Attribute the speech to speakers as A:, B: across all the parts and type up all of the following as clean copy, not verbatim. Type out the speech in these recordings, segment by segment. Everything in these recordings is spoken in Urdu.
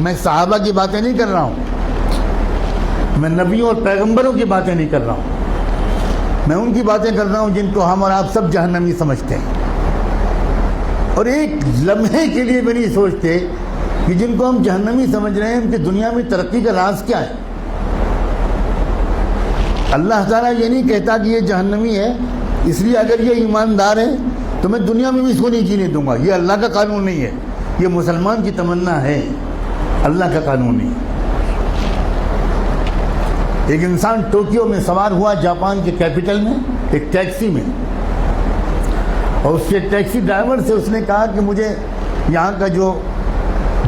A: میں صحابہ کی باتیں نہیں کر رہا ہوں، میں نبیوں اور پیغمبروں کی باتیں نہیں کر رہا ہوں، میں ان کی باتیں کر رہا ہوں جن کو ہم اور آپ سب جہنمی سمجھتے ہیں، اور ایک لمحے کے لیے بھی نہیں سوچتے کہ جن کو ہم جہنمی سمجھ رہے ہیں ان کی دنیا میں ترقی کا راز کیا ہے۔ اللہ تعالیٰ یہ نہیں کہتا کہ یہ جہنمی ہے اس لیے اگر یہ ایماندار ہے تو میں دنیا میں بھی اس کو نہیں جینے دوں گا، یہ اللہ کا قانون نہیں ہے، یہ مسلمان کی تمنا ہے، اللہ کا قانون نہیں۔ ایک انسان ٹوکیو میں سوار ہوا جاپان کے کیپٹل میں ایک ٹیکسی میں، اور اس کے ٹیکسی ڈرائیور سے اس نے کہا کہ مجھے یہاں کا جو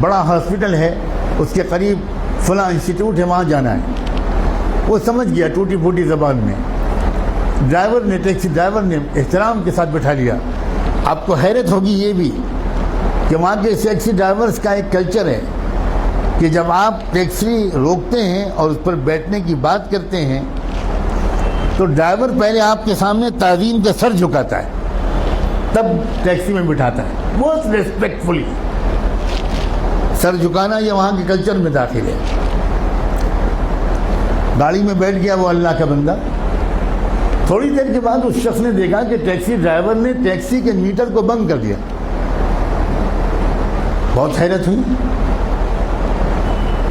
A: بڑا ہاسپٹل ہے اس کے قریب فلاں انسٹیٹیوٹ ہے وہاں جانا ہے۔ وہ سمجھ گیا ٹوٹی پھوٹی زبان میں، ٹیکسی ڈرائیور نے احترام کے ساتھ بٹھا لیا۔ آپ کو حیرت ہوگی یہ بھی کہ وہاں کے ٹیکسی ڈرائیورز کا ایک کلچر ہے کہ جب آپ ٹیکسی روکتے ہیں اور اس پر بیٹھنے کی بات کرتے ہیں تو ڈرائیور پہلے آپ کے سامنے تعظیم کا سر جھکاتا ہے، تب ٹیکسی میں بٹھاتا ہے، بہت ریسپیکٹفلی۔ سر جھکانا یہ وہاں کے کلچر میں داخل ہے۔ گاڑی میں بیٹھ گیا وہ اللہ کا بندہ، تھوڑی دیر کے بعد اس شخص نے دیکھا کہ ٹیکسی ڈرائیور نے ٹیکسی کے میٹر کو بند کر دیا۔ بہت حیرت ہوئی،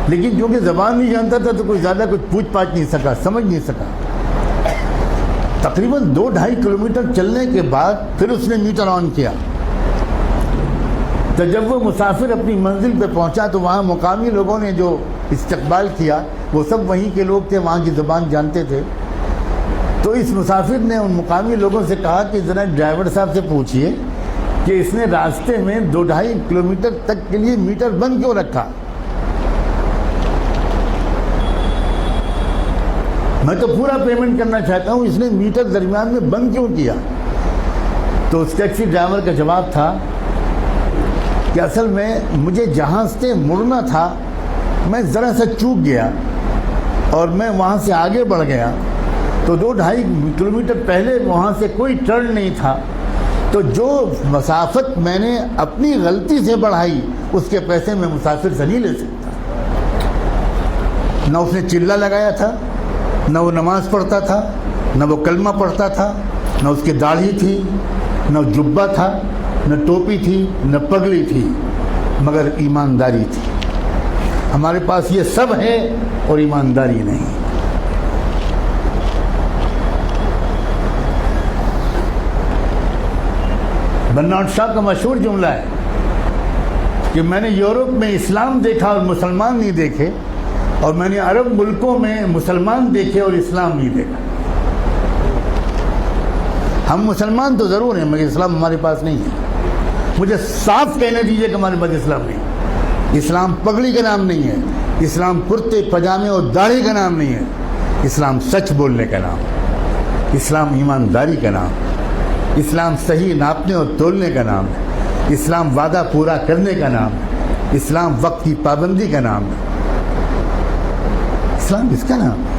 A: لیکن کیونکہ زبان نہیں جانتا تھا تو کوئی زیادہ کچھ پوچھ پاچھ نہیں سکا، سمجھ نہیں سکا۔ تقریباً 2-2.5 کلومیٹر چلنے کے بعد پھر اس نے میٹر آن کیا، تو جب وہ مسافر اپنی منزل پہ پہنچا تو وہاں مقامی لوگوں نے جو استقبال کیا وہ سب وہیں کے لوگ تھے، وہاں کی زبان جانتے تھے۔ تو اس مسافر نے ان مقامی لوگوں سے کہا کہ ذرا ڈرائیور صاحب سے پوچھئے کہ اس نے راستے میں 2-2.5 کلومیٹر تک کے لیے میٹر بند کیوں رکھا؟ میں تو پورا پیمنٹ کرنا چاہتا ہوں، اس نے میٹر درمیان میں بند کیوں کیا؟ تو اس ٹیکسی ڈرائیور کا جواب تھا کہ اصل میں مجھے جہاں سے مڑنا تھا میں ذرا سا چوک گیا اور میں وہاں سے آگے بڑھ گیا، تو 2-2.5 کلومیٹر پہلے وہاں سے کوئی ٹرن نہیں تھا، تو جو مسافت میں نے اپنی غلطی سے بڑھائی اس کے پیسے میں مسافر سے نہیں لے سکتا۔ نہ اس نے چلہ لگایا تھا، نہ وہ نماز پڑھتا تھا، نہ وہ کلمہ پڑھتا تھا، نہ اس کی داڑھی تھی، نہ جبہ تھا، نہ ٹوپی تھی، نہ پگڑی تھی، مگر ایمانداری تھی۔ ہمارے پاس یہ سب ہے اور ایمانداری نہیں۔ برنارڈ شاہ کا مشہور جملہ ہے کہ میں نے یورپ میں اسلام دیکھا اور مسلمان نہیں دیکھے، اور میں نے عرب ملکوں میں مسلمان دیکھے اور اسلام نہیں دیکھا۔ ہم مسلمان تو ضرور ہیں مگر اسلام ہمارے پاس نہیں ہے۔ مجھے صاف کہنے دیجئے کہ ہمارے پاس اسلام نہیں ہے۔ اسلام پگڑی کا نام نہیں ہے، اسلام کرتے پجامے اور داڑھی کا نام نہیں ہے، اسلام سچ بولنے کا نام، اسلام ایمانداری کا نام، اسلام صحیح ناپنے اور تولنے کا نام ہے، اسلام وعدہ پورا کرنے کا نام ہے، اسلام وقت کی پابندی کا نام ہے، اسلام کس کا نام ہے؟